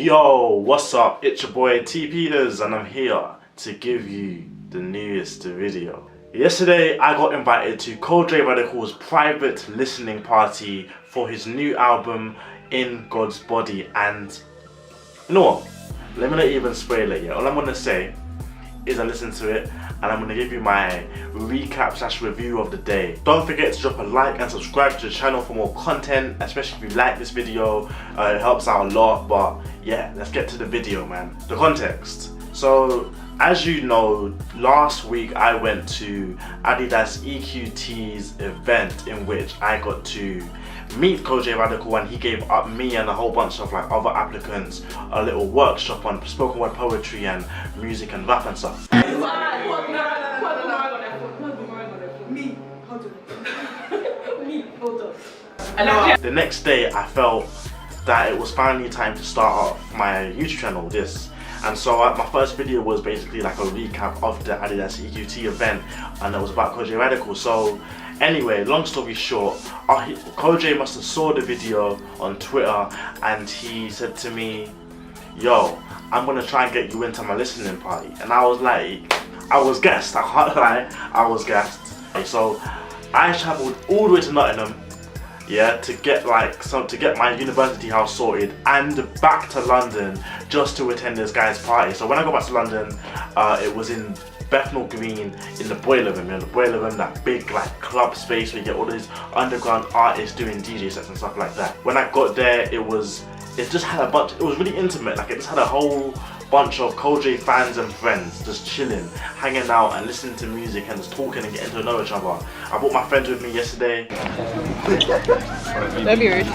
Yo, what's up? It's your boy T Peters and I'm here to give you the newest video. Yesterday I got invited to Kojey Radical's private listening party for his new album In God's Body, and you know what? Let me not even spoil it yet. All I'm gonna say is I listened to it and I'm gonna give you my recap / review of the day. Don't forget to drop a like and subscribe to the channel for more content, especially if you like this video. It helps out a lot. But yeah, let's get to the video, man. The context. So as you know, last week I went to Adidas EQT's event in which I got to meet Kojey Radical, and he gave up me and a whole bunch of like other applicants a little workshop on spoken word poetry and music and rap and stuff. The next day I felt that it was finally time to start off my YouTube channel, and so my first video was basically like a recap of the Adidas EQT event, and it was about Kojey Radical. So anyway, long story short, Kojey must have saw the video on Twitter and he said to me, yo, I'm gonna try and get you into my listening party. And I was like, I was gassed, I can't lie, I was gassed. So I travelled all the way to Nottingham, yeah, to get my university house sorted, and back to London just to attend this guy's party. So when I got back to London, it was in Bethnal Green in the Boiler Room. You know, the Boiler Room, that big like club space where you get all these underground artists doing DJ sets and stuff like that. When I got there, it just had a bunch, it was really intimate. Like, it just had a whole bunch of Kojey fans and friends just chilling, hanging out and listening to music and just talking and getting to know each other. I brought my friends with me yesterday. Don't be rude.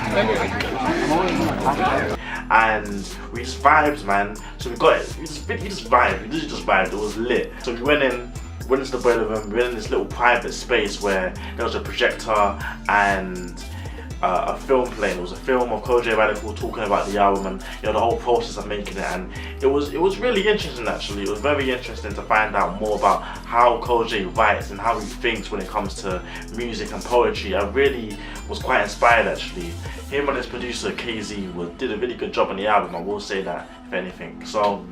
And we just vibed, man. So we got it. We just vibed. We literally just vibed. It was lit. So we went into the Boiler Room. We went in this little private space where there was a projector and a film playing. It was a film of Kojey Radical talking about the album and, you know, the whole process of making it. And it was really interesting, actually. It was very interesting to find out more about how Kojey writes and how he thinks when it comes to music and poetry. I really was quite inspired, actually. Him and his producer KZ did a really good job on the album, I will say that, if anything. So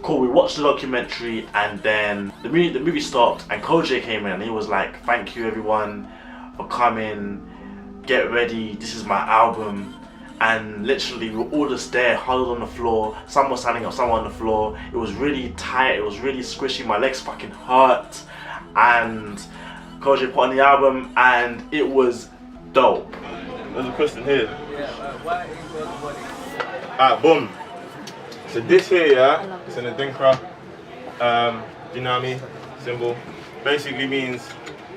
cool, we watched the documentary and then the movie stopped and Kojey came in and he was like, thank you everyone for coming, get ready, this is my album. And literally we were all just there, huddled on the floor. Some was standing up, some on the floor. It was really tight, it was really squishy, my legs fucking hurt. And Kojey put on the album and it was dope. There's a question here. Alright, boom. So this here, yeah, it's in the Dinkra, you know what I mean, symbol. Basically means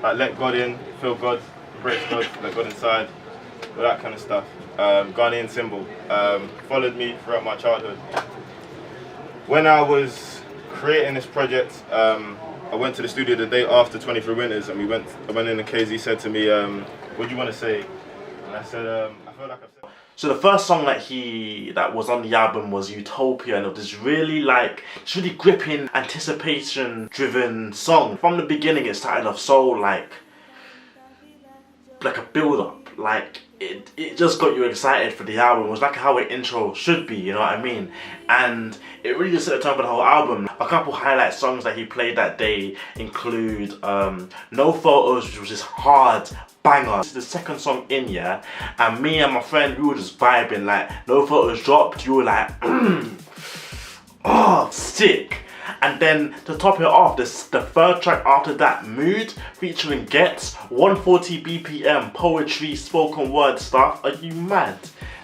like let God in, feel God, embrace God, let God inside, all that kind of stuff. Ghanaian symbol. Followed me throughout my childhood. When I was creating this project, I went to the studio the day after 23 Winters, and I went in and KZ said to me, what do you want to say? And I said, I feel like I've said. So the first song that was on the album was Utopia, and it was this really gripping, anticipation driven song. From the beginning it started off so like a build up, like it just got you excited for the album. It was like how an intro should be, you know what I mean? And it really just set the tone for the whole album. A couple highlight songs that he played that day include No Photos, which was this hard banger. This is the second song in, yeah, and me and my friend, we were just vibing. Like, No Photos dropped, you were like, oh, sick. And then to top it off, the third track after that, Mood, featuring Gets, 140 BPM, poetry, spoken word stuff. Are you mad?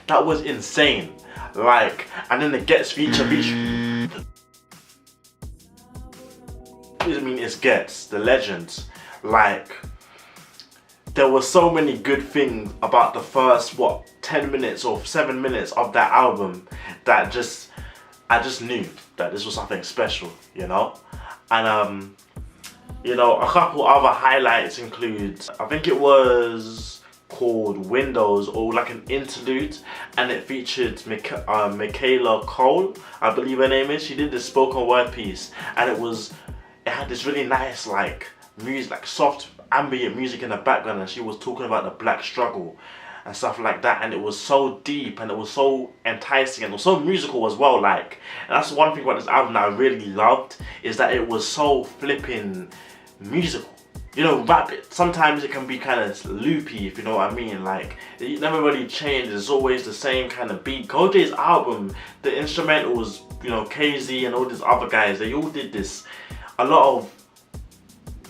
That was insane. Like, and then the Gets feature. I mean, it's Gets, the legend. Like, there were so many good things about the first, 10 minutes or 7 minutes of that album that I just knew that this was something special, you know? And you know, a couple other highlights include, I think it was called Windows, or like an interlude, and it featured Michaela Cole, I believe her name is. She did this spoken word piece, and it had this really nice like music, like soft ambient music in the background, and she was talking about the black struggle. and stuff like that, and it was so deep and it was so enticing and it was so musical as well. Like, and that's one thing about this album that I really loved, is that it was so flipping musical. You know, rap, sometimes it can be kind of loopy, if you know what I mean. Like, it never really changes. It's always the same kind of beat. Kojey's album, the instrumentals, you know, KZ and all these other guys, they all did this. They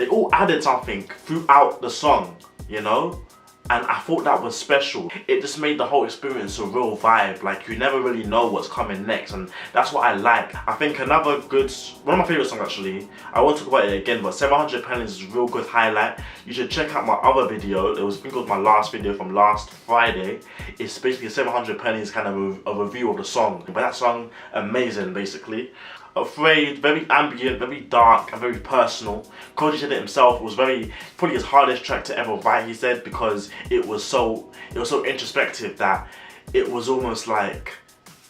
all added something throughout the song, you know? And I thought that was special. It just made the whole experience a real vibe. Like, you never really know what's coming next, and that's what I like. I think another good, one of my favorite songs actually, I won't talk about it again, but 700 Pennies is a real good highlight. You should check out my other video. I think it was my last video from last Friday. It's basically 700 Pennies kind of a review of the song. But that song, amazing basically. Afraid, very ambient, very dark and very personal. Kojey said it himself, it was probably his hardest track to ever write, he said, because it was so introspective that it was almost like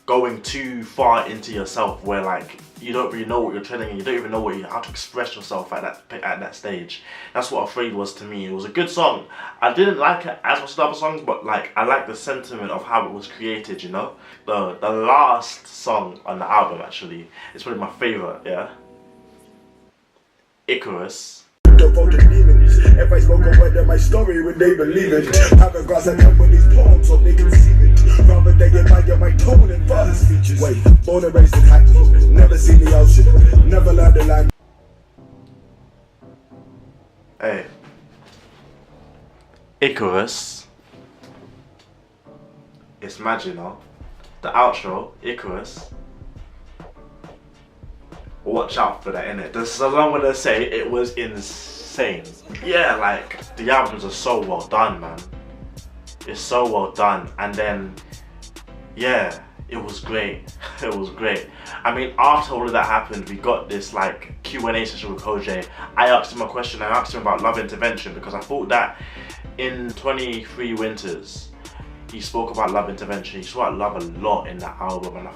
going too far into yourself, where like you don't really know what you're treading and you don't even know how to express yourself at that stage. That's what Afraid was to me. It was a good song. I didn't like it as much as the other songs, but like I like the sentiment of how it was created, you know? The last song on the album actually is probably my favorite, yeah? Icarus. If I spoke about my story, would they believe it? Have a glass of cup with these poems so they can see it. Rather they admire my tone and verse features. Wait, born and raised in Hackney, never seen the ocean, never learned the language. Hey, Icarus. It's mad, you know? The outro, Icarus. Watch out for that, innit? This is all I'm gonna say. It was insane. Yeah, like, the albums are so well done, man. It's so well done. And then, yeah, it was great. It was great. I mean, after all of that happened, we got this like Q&A session with Kojey. I asked him a question. I asked him about Love Intervention, because I thought that in 23 Winters, he spoke about Love Intervention. He spoke about love a lot in that album, and I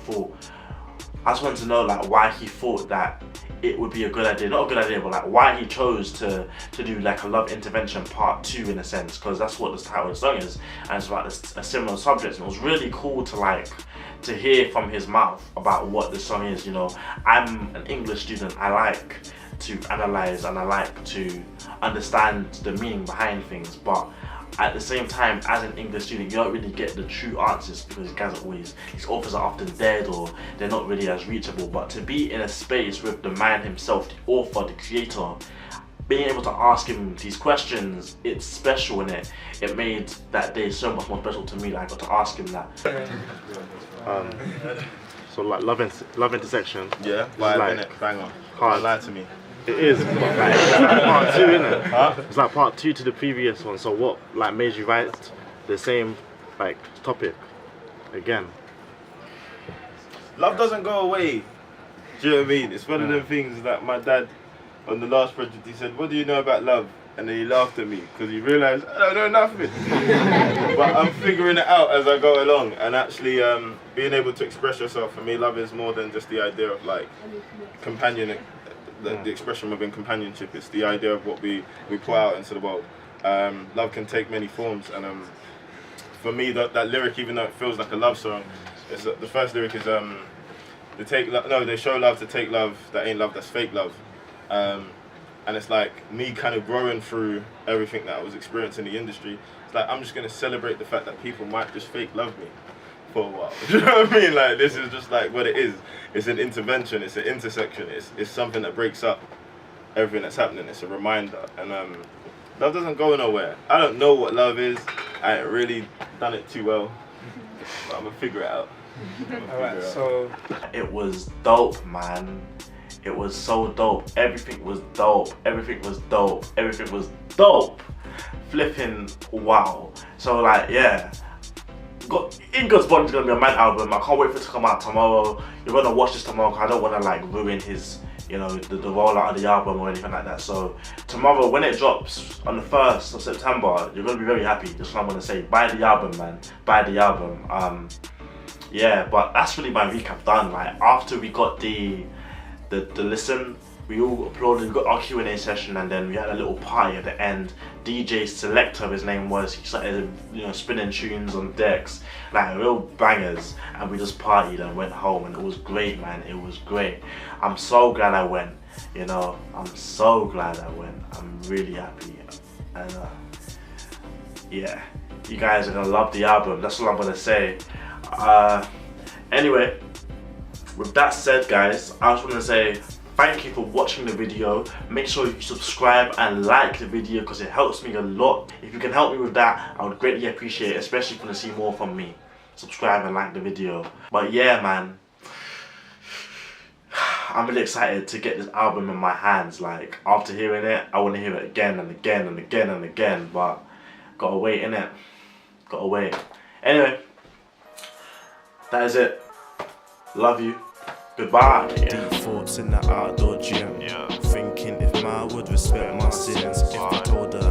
just wanted to know like why he thought that it would be a good idea, not a good idea, but like why he chose to do like a Love Intervention part 2 in a sense, because that's what the title of the song is, and it's about a similar subject. And it was really cool to hear from his mouth about what the song is. You know, I'm an English student. I like to analyze and I like to understand the meaning behind things, but at the same time, as an English student, you don't really get the true answers, because these authors are often dead or they're not really as reachable. But to be in a space with the man himself, the author, the creator, being able to ask him these questions, it's special, and it made that day so much more special to me that I got to ask him that. So like Love Intersection. Yeah, vibe, like, innit? Bang on. Hard. Don't lie to me. It is, but like, it's like part 2, innit? Huh? It's like part 2 to the previous one. So what like made you write the same like topic again? Love doesn't go away. Do you know what I mean? It's one of them things that my dad on the last project, he said, "What do you know about love?" And then he laughed at me because he realised I don't know nothing. But I'm figuring it out as I go along, and actually being able to express yourself, for me, love is more than just the idea of like companion. The expression within companionship is the idea of what we put out into the world. Love can take many forms, and for me that lyric, even though it feels like a love song, the first lyric is they show love to take love, that ain't love, that's fake love. And it's like me kind of growing through everything that I was experiencing in the industry. It's like I'm just going to celebrate the fact that people might just fake love me for a while. Do you know what I mean? Like, this is just like what it is. It's an intervention, it's an intersection, it's something that breaks up everything that's happening. It's a reminder. And love doesn't go nowhere. I don't know what love is. I ain't really done it too well, but I'm gonna figure it out. Alright, so it was dope, man. It was so dope. Everything was dope. Everything was dope. Everything was dope. Flipping wow. So like, yeah. In God's Bond is gonna be a mad album. I can't wait for it to come out tomorrow. You're gonna watch this tomorrow because I don't wanna like ruin his, you know, the rollout of the album or anything like that. So tomorrow when it drops on the 1st of September, you're gonna be very happy. That's what I'm gonna say. Buy the album, man. Buy the album. Yeah, but that's really my recap done. Like after we got the listen, we all applauded, we got our Q&A session, and then we had a little party at the end. DJ Selector, his name was, he started, you know, spinning tunes on decks, like real bangers, and we just partied and went home, and it was great, man. It was great. I'm so glad I went, you know, I'm so glad I went. I'm really happy, and yeah, you guys are gonna love the album, that's all I'm gonna say. Anyway, with that said, guys, I just want to say thank you for watching the video. Make sure you subscribe and like the video because it helps me a lot. If you can help me with that, I would greatly appreciate it, especially if you want to see more from me. Subscribe and like the video. But yeah, man, I'm really excited to get this album in my hands. Like, after hearing it, I want to hear it again and again and again and again, but gotta wait, innit? Gotta wait. Anyway, that is it. Love you. Goodbye. Deep thoughts in the outdoor gym. Thinking if Ma would respect my sins. If they told her